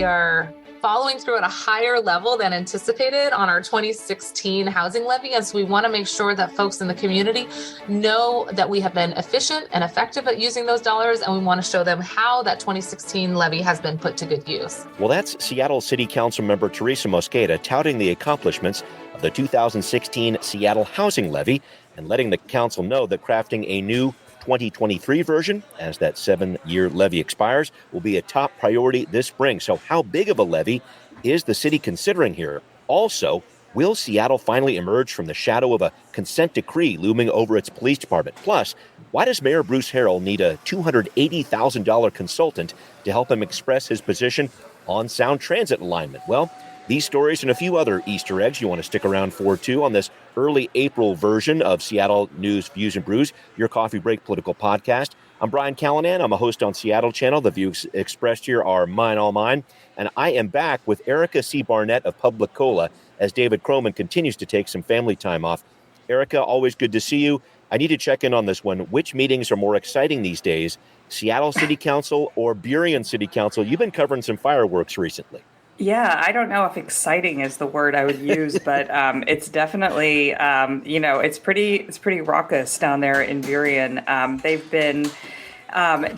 we are following through at a higher level than anticipated on our 2016 housing levy. And so we want to make sure that folks in the community know that we have been efficient and effective at using those dollars. And we want to show them how that 2016 levy has been put to good use. Well, that's Seattle City Council member Teresa Mosqueda touting the accomplishments of the 2016 Seattle housing levy and letting the council know that crafting a new 2023 version, as that 7-year levy expires, will be a top priority this spring. So how big of a levy is the city considering here? Also, will Seattle finally emerge from the shadow of a consent decree looming over its police department? Plus, why does Mayor Bruce Harrell need a $280,000 consultant to help him express his position on sound transit alignment? Well, these stories and a few other Easter eggs you want to stick around for, too, on this early April version of Seattle News, Views, and Brews, your coffee break political podcast. I'm Brian Callanan. I'm a host on Seattle Channel. The views expressed here are mine, all mine. And I am back with Erica C. Barnett of Public Cola as David Croman continues to take some family time off. Erica, always good to see you. I need to check in on this one. Which meetings are more exciting these days, Seattle City Council or Burien City Council? You've been covering some fireworks recently. Yeah, I don't know if exciting is the word I would use, but it's definitely, it's pretty raucous down there in Burien. They've been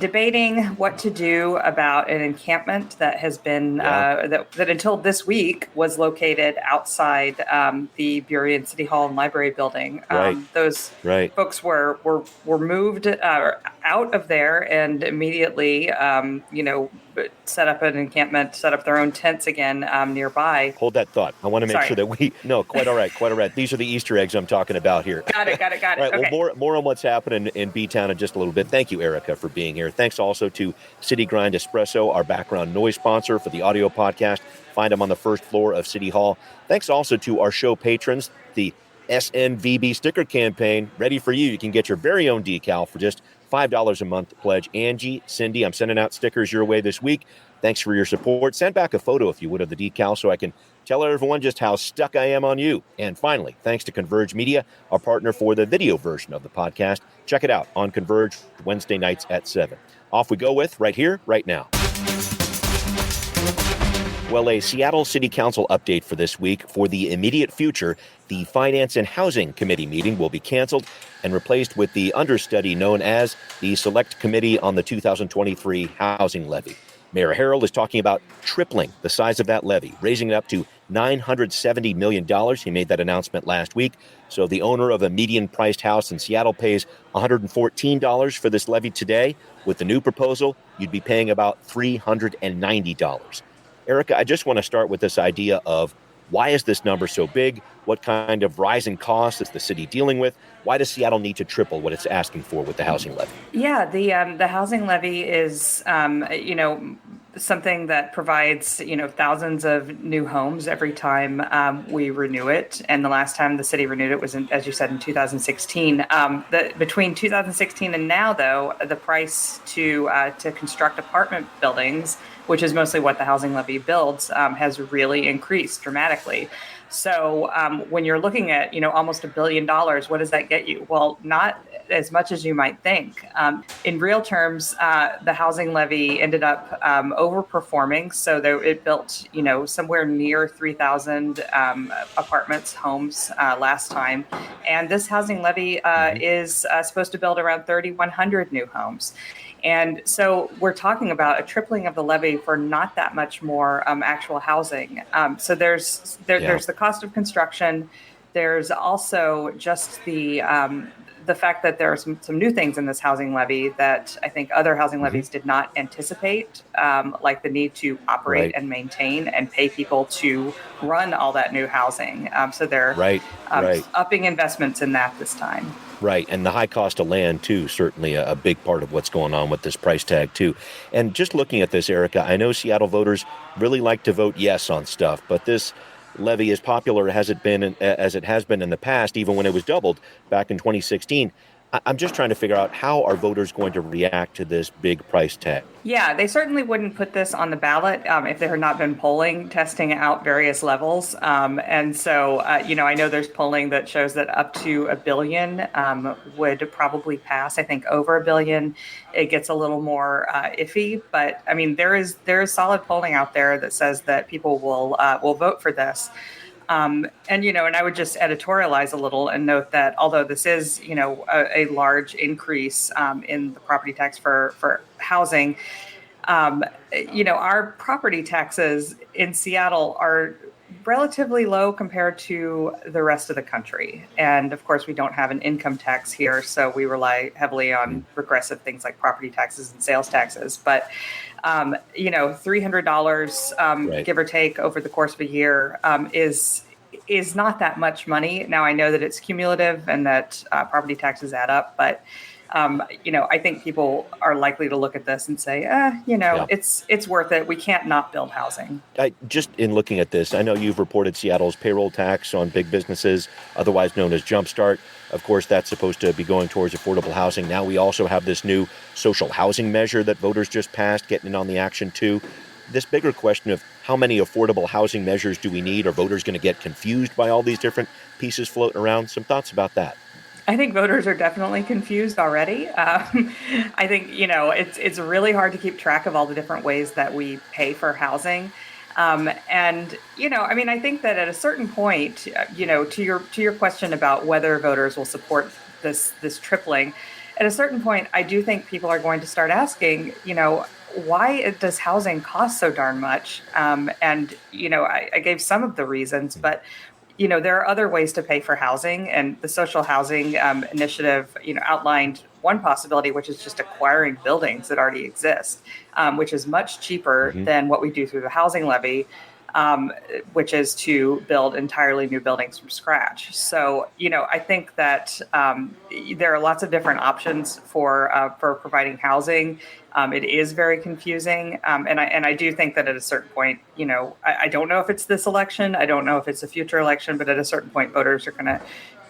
debating what to do about an encampment that has been that until this week was located outside the Burien City Hall and Library building. Those folks were moved out of there and immediately, set up an encampment, set up their own tents again nearby. Hold that thought. I want to make sure that quite all right. These are the Easter eggs I'm talking about here. Got it. All right, okay. Well, more on what's happening in B-Town in just a little bit. Thank you, Erica, for being here. Thanks also to City Grind Espresso, our background noise sponsor for the audio podcast. Find them on the first floor of City Hall. Thanks also to our show patrons, the SNVB sticker campaign, ready for you. You can get your very own decal for just $5 a month pledge. Angie, Cindy, I'm sending out stickers your way this week. Thanks for your support. Send back a photo, if you would, of the decal so I can tell everyone just how stuck I am on you. And finally, thanks to Converge Media, our partner for the video version of the podcast. Check it out on Converge Wednesday nights at 7. Off we go with right here, right now. Well, a Seattle City Council update for this week. For the immediate future, the Finance and Housing Committee meeting will be canceled and replaced with the understudy known as the Select Committee on the 2023 Housing Levy. Mayor Harrell is talking about tripling the size of that levy, raising it up to $970 million. He made that announcement last week. So the owner of a median-priced house in Seattle pays $114 for this levy today. With the new proposal, you'd be paying about $390. Erica, I just want to start with this idea of why is this number so big? What kind of rising costs is the city dealing with? Why does Seattle need to triple what it's asking for with the housing levy? Yeah, the housing levy is, something that provides, thousands of new homes every time we renew it. And the last time the city renewed it was, as you said, in 2016. Between 2016 and now, though, the price to construct apartment buildings, which is mostly what the housing levy builds, has really increased dramatically. So when you're looking at, almost $1 billion, what does that get you? Well, not as much as you might think. In real terms, the housing levy ended up overperforming. So it built, somewhere near 3,000 apartments, homes last time. And this housing levy is supposed to build around 3,100 new homes. And so we're talking about a tripling of the levy for not that much more actual housing. So there's the cost of construction. There's also just the fact that there are some new things in this housing levy that I think other housing levies did not anticipate, like the need to operate and maintain and pay people to run all that new housing. So they're upping investments in that this time. Right. And the high cost of land, too, certainly a big part of what's going on with this price tag, too. And just looking at this, Erica, I know Seattle voters really like to vote yes on stuff, but this levy, as popular as it has been in the past, even when it was doubled back in 2016, I'm just trying to figure out, how are voters going to react to this big price tag? Yeah, they certainly wouldn't put this on the ballot if there had not been polling testing out various levels. And so, I know there's polling that shows that up to a billion would probably pass. I think over a billion, it gets a little more iffy. But I mean, there is solid polling out there that says that people will vote for this. And I would just editorialize a little and note that although this is, a large increase in the property tax for housing, our property taxes in Seattle are relatively low compared to the rest of the country. And of course, we don't have an income tax here, so we rely heavily on regressive things like property taxes and sales taxes. But $300, Right. give or take, over the course of a year is not that much money. Now, I know that it's cumulative and that property taxes add up, but I think people are likely to look at this and say, Yeah. it's worth it. We can't not build housing. Just in looking at this, I know you've reported Seattle's payroll tax on big businesses, otherwise known as Jumpstart. Of course, that's supposed to be going towards affordable housing. Now we also have this new social housing measure that voters just passed, getting in on the action too. This bigger question of how many affordable housing measures do we need? Are voters going to get confused by all these different pieces floating around? Some thoughts about that. I think voters are definitely confused already. I think, it's really hard to keep track of all the different ways that we pay for housing. I think that at a certain point, to your question about whether voters will support this tripling, at a certain point, I do think people are going to start asking, why does housing cost so darn much? I gave some of the reasons, but there are other ways to pay for housing, and the social housing initiative, outlined one possibility, which is just acquiring buildings that already exist, which is much cheaper than what we do through the housing levy, which is to build entirely new buildings from scratch. So, I think that there are lots of different options for providing housing. It is very confusing. And I do think that at a certain point, I don't know if it's this election, I don't know if it's a future election, but at a certain point, voters are going to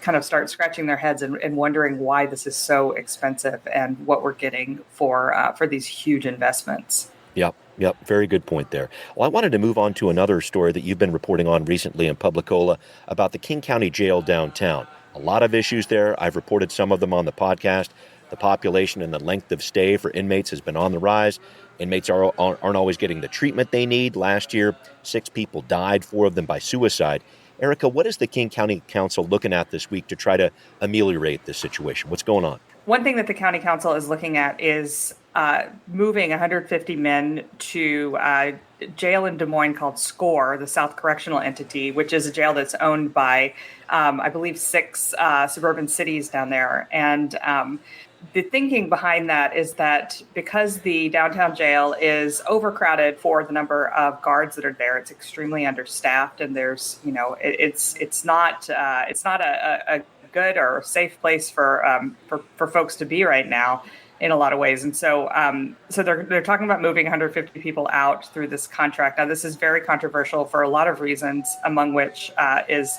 kind of start scratching their heads and wondering why this is so expensive and what we're getting for these huge investments. Yep. Very good point there. Well, I wanted to move on to another story that you've been reporting on recently in Publicola about the King County Jail downtown. A lot of issues there. I've reported some of them on the podcast. The population and the length of stay for inmates has been on the rise. Inmates aren't always getting the treatment they need. Last year, 6 people died, 4 of them by suicide. Erica, what is the King County Council looking at this week to try to ameliorate this situation? What's going on? One thing that the county council is looking at is moving 150 men to a jail in Des Moines called SCORE, the South Correctional Entity, which is a jail that's owned by, I believe, 6 suburban cities down there. And the thinking behind that is that because the downtown jail is overcrowded for the number of guards that are there, it's extremely understaffed, and there's, it's not a good or safe place for folks to be right now in a lot of ways. And so they're talking about moving 150 people out through this contract. Now, this is very controversial for a lot of reasons, among which is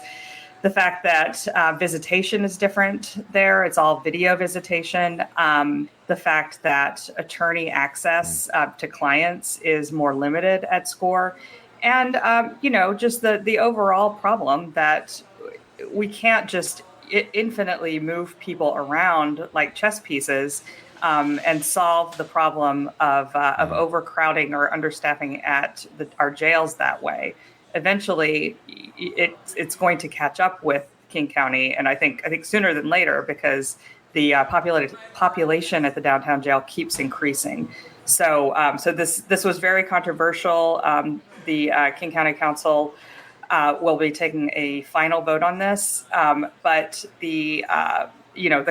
the fact that visitation is different there. It's all video visitation. The fact that attorney access to clients is more limited at SCORE. And, just the overall problem that we can't just infinitely move people around like chess pieces and solve the problem of overcrowding or understaffing at our jails that way. Eventually, it's going to catch up with King County, and I think sooner than later, because the population at the downtown jail keeps increasing. So this was very controversial. The King County Council will be taking a final vote on this, but the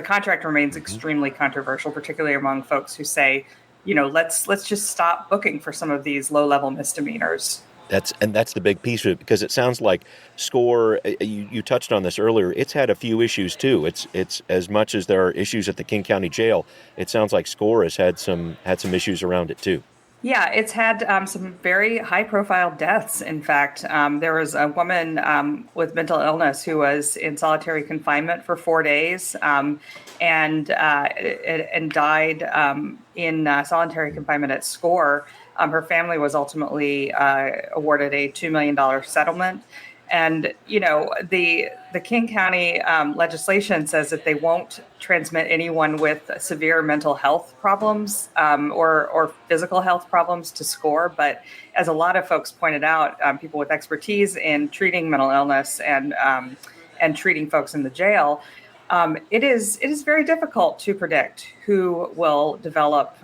contract remains extremely controversial, particularly among folks who say, let's just stop booking for some of these low-level misdemeanors. That's the big piece of it, because it sounds like SCORE, you touched on this earlier, it's had a few issues too. It's as much as there are issues at the King County Jail, it sounds like SCORE has had some issues around it too. Yeah, it's had some very high-profile deaths. In fact, there was a woman with mental illness who was in solitary confinement for 4 days and died in solitary confinement at SCORE. Her family was ultimately awarded a $2 million settlement. And, the King County legislation says that they won't transmit anyone with severe mental health problems or physical health problems to SCORE. But as a lot of folks pointed out, people with expertise in treating mental illness and treating folks in the jail, it is very difficult to predict who will develop,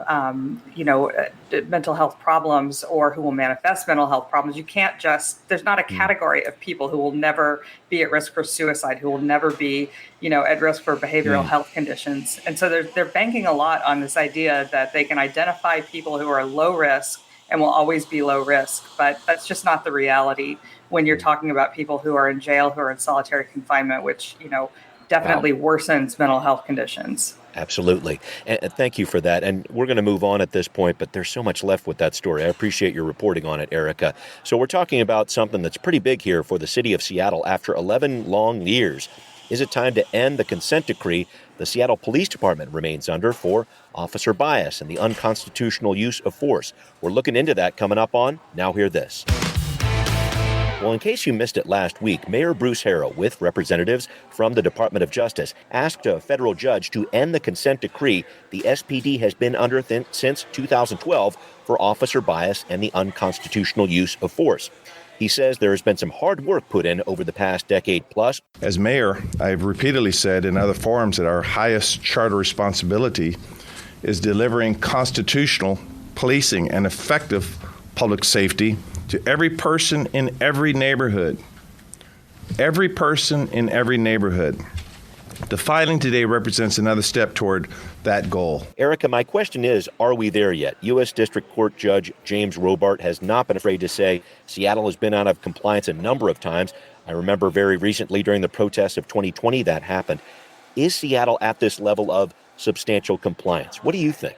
mental health problems or who will manifest mental health problems. You can't there's not a category of people who will never be at risk for suicide, who will never be, at risk for behavioral health conditions. And so they're banking a lot on this idea that they can identify people who are low risk and will always be low risk. But that's just not the reality when you're talking about people who are in jail, who are in solitary confinement, which, definitely worsens mental health conditions. Absolutely. And thank you for that. And we're going to move on at this point, but there's so much left with that story. I appreciate your reporting on it, Erica. So we're talking about something that's pretty big here for the city of Seattle after 11 long years. Is it time to end the consent decree the Seattle Police Department remains under for officer bias and the unconstitutional use of force? We're looking into that coming up on Now Hear This. Well, in case you missed it last week, Mayor Bruce Harrell, with representatives from the Department of Justice, asked a federal judge to end the consent decree the SPD has been under since 2012 for officer bias and the unconstitutional use of force. He says there has been some hard work put in over the past decade plus. As mayor, I've repeatedly said in other forums that our highest charter responsibility is delivering constitutional policing and effective public safety to every person in every neighborhood. Every person in every neighborhood. The filing today represents another step toward that goal. Erica, my question is, are we there yet? U.S. District Court Judge James Robart has not been afraid to say Seattle has been out of compliance a number of times. I remember very recently during the protests of 2020 that happened. Is Seattle at this level of substantial compliance? What do you think?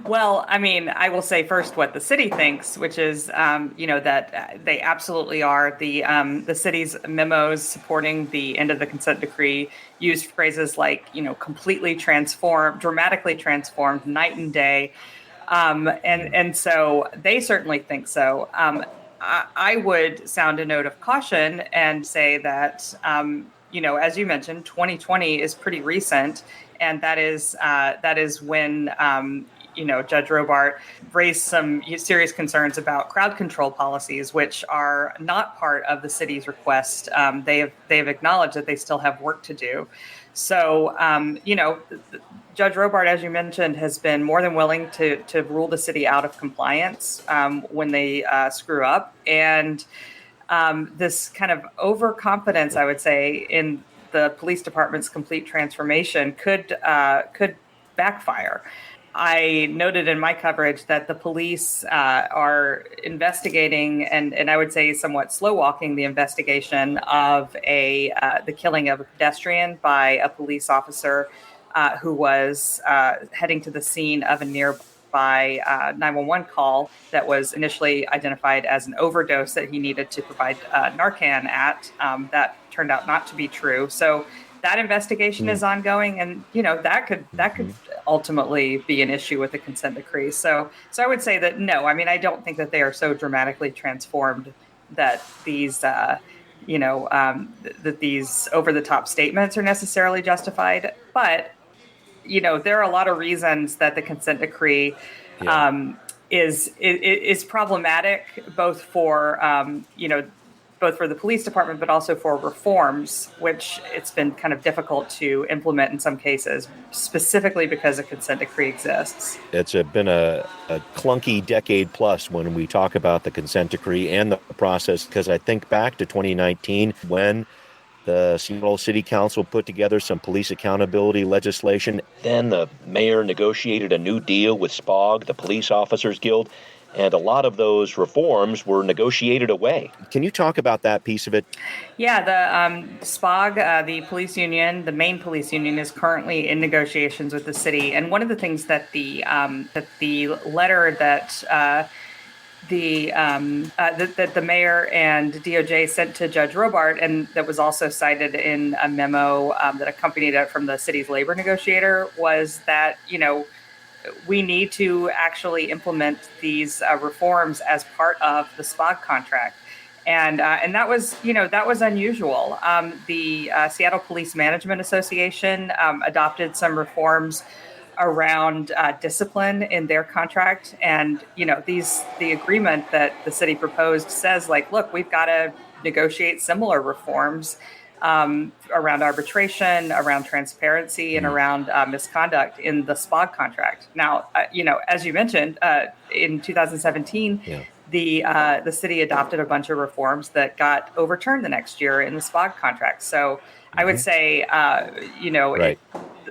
Well, I mean, I will say first what the city thinks, which is, that they absolutely are. The city's memos supporting the end of the consent decree used phrases like, completely transformed, dramatically transformed, night and day. And so they certainly think so. I would sound a note of caution and say that, as you mentioned, 2020 is pretty recent. And that is when, Judge Robart raised some serious concerns about crowd control policies, which are not part of the city's request. They have acknowledged that they still have work to do. So, Judge Robart, as you mentioned, has been more than willing to rule the city out of compliance when they screw up. And this kind of overconfidence, I would say, in the police department's complete transformation could backfire. I noted in my coverage that the police are investigating and I would say somewhat slow walking the investigation of the killing of a pedestrian by a police officer who was heading to the scene of a nearby 911 call that was initially identified as an overdose that he needed to provide Narcan at. That turned out not to be true. So that investigation is ongoing, and that could ultimately be an issue with the consent decree. So I would say that no, I mean, I don't think that they are so dramatically transformed that these that these over the top statements are necessarily justified. But there are a lot of reasons that the consent decree is problematic, both for both for the police department, but also for reforms, which it's been kind of difficult to implement in some cases, specifically because a consent decree exists. It's been a clunky decade plus when we talk about the consent decree and the process, because I think back to 2019 when the Seattle City Council put together some police accountability legislation. Then the mayor negotiated a new deal with SPOG, the Police Officers Guild. and a lot of those reforms were negotiated away. Can you talk about that piece of it? Yeah, the SPOG, the police union, the main police union, is currently in negotiations with the city. And one of the things that the letter that the mayor and DOJ sent to Judge Robart, and that was also cited in a memo that accompanied it from the city's labor negotiator, was that, we need to actually implement these reforms as part of the SPOG contract. And that was unusual. The Seattle Police Management Association adopted some reforms around discipline in their contract. And, the agreement that the city proposed says, look, we've got to negotiate similar reforms around arbitration, around transparency, and around misconduct in the SPOG contract. Now, as you mentioned, in 2017, the city adopted a bunch of reforms that got overturned the next year in the SPOG contract. So I would say, Right.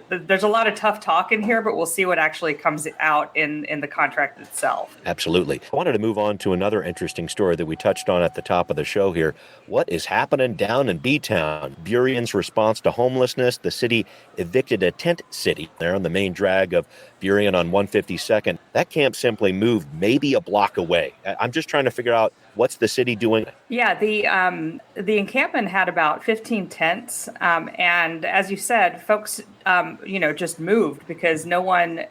There's a lot of tough talk in here, but we'll see what actually comes out in the contract itself. Absolutely. I wanted to move on to another interesting story that we touched on at the top of the show here. What is happening down in B-Town? Burien's response to homelessness. The city evicted a tent city there on the main drag of Burien on 152nd. That camp simply moved maybe a block away. I'm just trying to figure out, what's the city doing? Yeah, the encampment had about 15 tents. And as you said, folks, just moved because no one,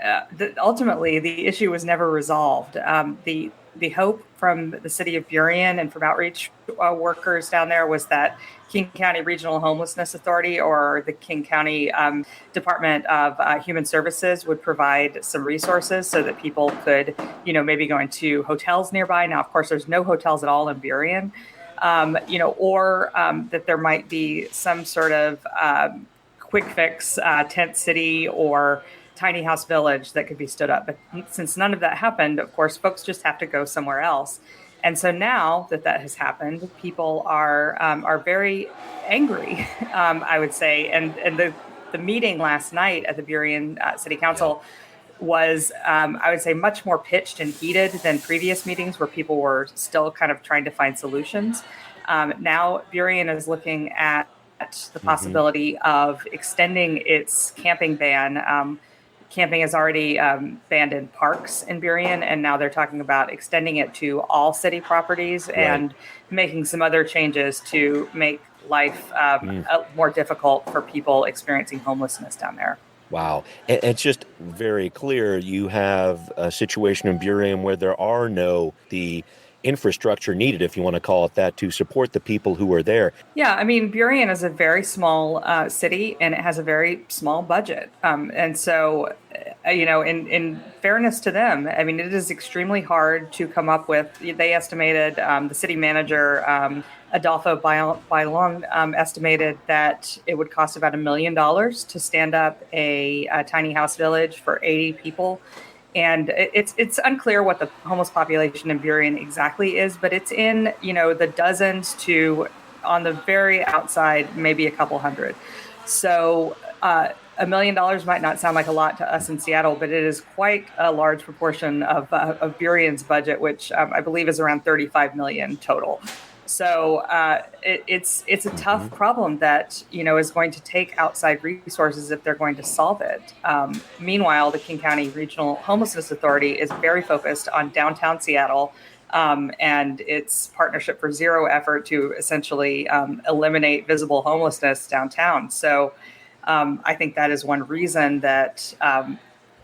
ultimately, the issue was never resolved. The hope from the city of Burien and from outreach workers down there was that King County Regional Homelessness Authority or the King County Department of Human Services would provide some resources so that people could, maybe go into hotels nearby. Now, of course, there's no hotels at all in Burien, or that there might be some sort of quick fix tent city or tiny house village that could be stood up. But since none of that happened, of course, folks just have to go somewhere else. And so now that has happened, people are very angry, I would say. And the meeting last night at the Burien City Council was, I would say, much more pitched and heated than previous meetings where people were still kind of trying to find solutions. Now Burien is looking at the possibility of extending its camping ban. Camping is already banned in parks in Burien, and now they're talking about extending it to all city properties and making some other changes to make life more difficult for people experiencing homelessness down there. Wow. It's just very clear you have a situation in Burien where there are the infrastructure needed, if you want to call it that, to support the people who are there. Yeah, I mean, Burien is a very small city, and it has a very small budget. And so, in fairness to them, I mean, it is extremely hard to come up with. They estimated, the city manager, Adolfo Bailon, estimated that it would cost about $1 million to stand up a tiny house village for 80 people. And it's unclear what the homeless population in Burien exactly is, but it's in, the dozens to, on the very outside, maybe a couple hundred. So $1 million might not sound like a lot to us in Seattle, but it is quite a large proportion of Burien's budget, which I believe is around $35 million total. So it's a tough problem that, is going to take outside resources if they're going to solve it. Meanwhile, the King County Regional Homelessness Authority is very focused on downtown Seattle and its Partnership for Zero effort to essentially eliminate visible homelessness downtown. So I think that is one reason that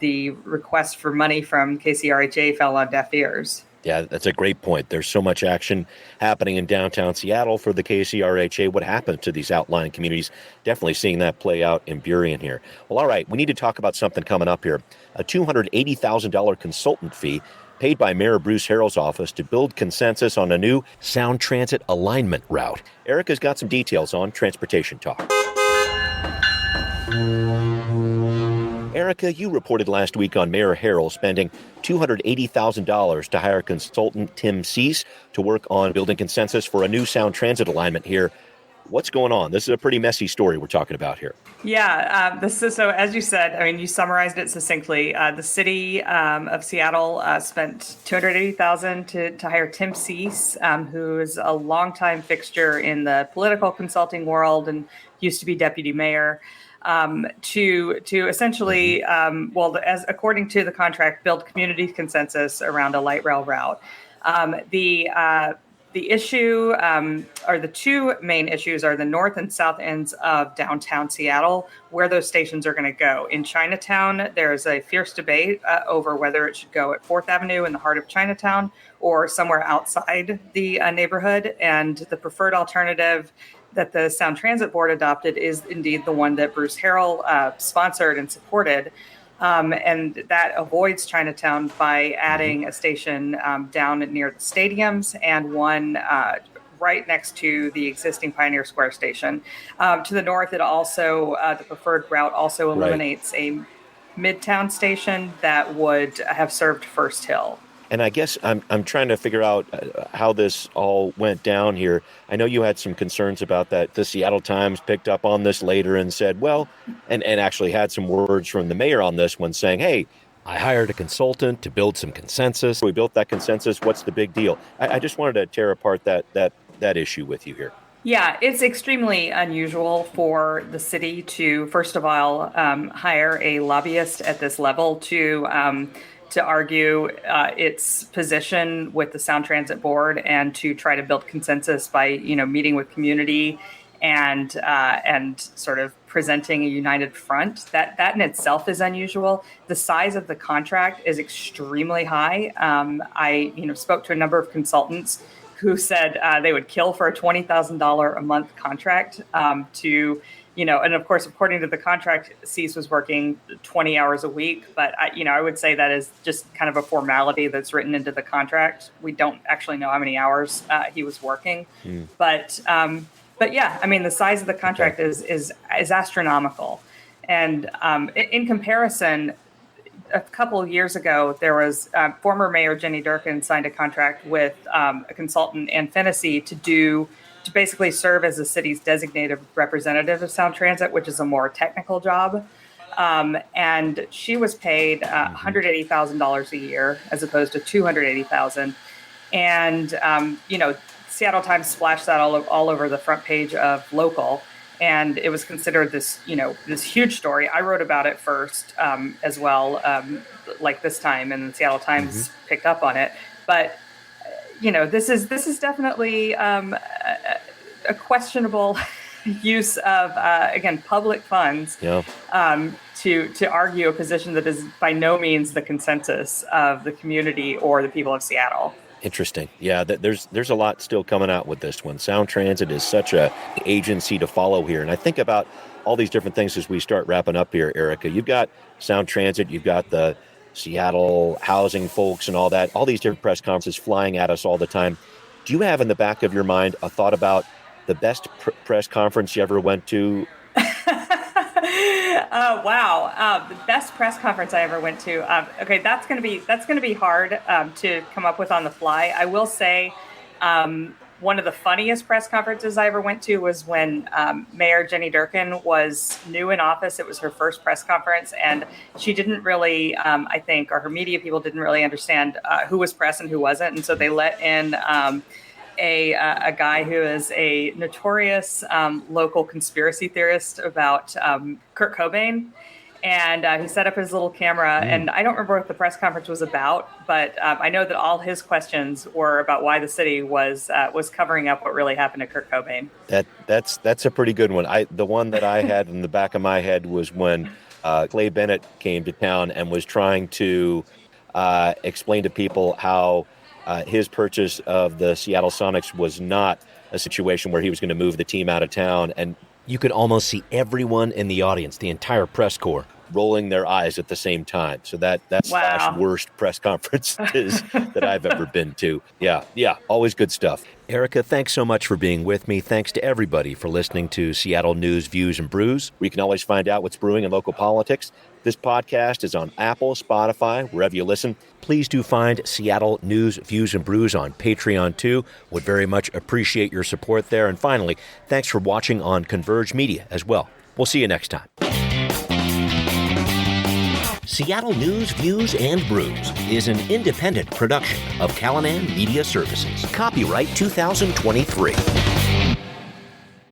the request for money from KCRHA fell on deaf ears. Yeah, that's a great point. There's so much action happening in downtown Seattle for the KCRHA. What happens to these outlying communities? Definitely seeing that play out in Burien here. Well, all right, we need to talk about something coming up here. A $280,000 consultant fee paid by Mayor Bruce Harrell's office to build consensus on a new sound transit alignment route. Erica's got some details on Transportation Talk. Erica, you reported last week on Mayor Harrell spending $280,000 to hire consultant Tim Cease to work on building consensus for a new sound transit alignment here. What's going on? This is a pretty messy story we're talking about here. Yeah, so as you said, I mean, you summarized it succinctly. The city of Seattle spent $280,000 to hire Tim Cease, who is a longtime fixture in the political consulting world and used to be deputy mayor, to essentially, as according to the contract, build community consensus around a light rail route. The issue, or the two main issues, are the north and south ends of downtown Seattle, where those stations are going to go. In Chinatown, there's a fierce debate over whether it should go at 4th Avenue in the heart of Chinatown or somewhere outside the neighborhood. And the preferred alternative that the Sound Transit Board adopted is indeed the one that Bruce Harrell sponsored and supported. And that avoids Chinatown by adding a station down near the stadiums and one right next to the existing Pioneer Square station. To the north, it also, the preferred route also eliminates a Midtown station that would have served First Hill. And I guess I'm trying to figure out how this all went down here. I know you had some concerns about that. The Seattle Times picked up on this later and said, well, and actually had some words from the mayor on this one saying, hey, I hired a consultant to build some consensus. We built that consensus. What's the big deal? I just wanted to tear apart that issue with you here. Yeah, it's extremely unusual for the city to, first of all, hire a lobbyist at this level to argue its position with the Sound Transit Board and to try to build consensus by, meeting with community and sort of presenting a united front. That in itself is unusual. The size of the contract is extremely high. I spoke to a number of consultants who said they would kill for a $20,000 a month contract and of course, according to the contract, Cease was working 20 hours a week. But, I would say that is just kind of a formality that's written into the contract. We don't actually know how many hours he was working. But yeah, I mean, the size of the contract is astronomical. And in comparison, a couple of years ago, there was former Mayor Jenny Durkin signed a contract with a consultant, Ann Fennessy, to basically serve as the city's designated representative of Sound Transit, which is a more technical job. And she was paid $180,000 a year as opposed to $280,000. And, Seattle Times splashed that all over the front page of Local. And it was considered this huge story. I wrote about it first as well, like this time, and the Seattle Times picked up on it. But this is definitely a questionable use of again public funds to argue a position that is by no means the consensus of the community or the people of Seattle. Interesting. Yeah, there's a lot still coming out with this one. Sound Transit is such a agency to follow here, and I think about all these different things as we start wrapping up here, Erica. You've got Sound Transit, you've got the Seattle housing folks and all that, all these different press conferences flying at us all the time. Do you have in the back of your mind a thought about the best press conference you ever went to? Wow. The best press conference I ever went to. Okay, that's going to be hard to come up with on the fly. I will say one of the funniest press conferences I ever went to was when Mayor Jenny Durkin was new in office. It was her first press conference, and she didn't really, I think, or her media people didn't really understand who was press and who wasn't. And so they let in a guy who is a notorious local conspiracy theorist about Kurt Cobain. And he set up his little camera, and I don't remember what the press conference was about, but I know that all his questions were about why the city was covering up what really happened to Kurt Cobain. That's a pretty good one. The one that I had in the back of my head was when Clay Bennett came to town and was trying to explain to people how his purchase of the Seattle Sonics was not a situation where he was going to move the team out of town, and you could almost see everyone in the audience, the entire press corps, rolling their eyes at the same time. So that's Wow. worst press conferences that I've ever been to. Yeah, always good stuff. Erica, thanks so much for being with me. Thanks to everybody for listening to Seattle News, Views, and Brews, where you can always find out what's brewing in local politics. This podcast is on Apple, Spotify, wherever you listen. Please do find Seattle News, Views, and Brews on Patreon, too. Would very much appreciate your support there. And finally, thanks for watching on Converge Media as well. We'll see you next time. Seattle News, Views, and Brews is an independent production of Callanan Media Services. Copyright 2023.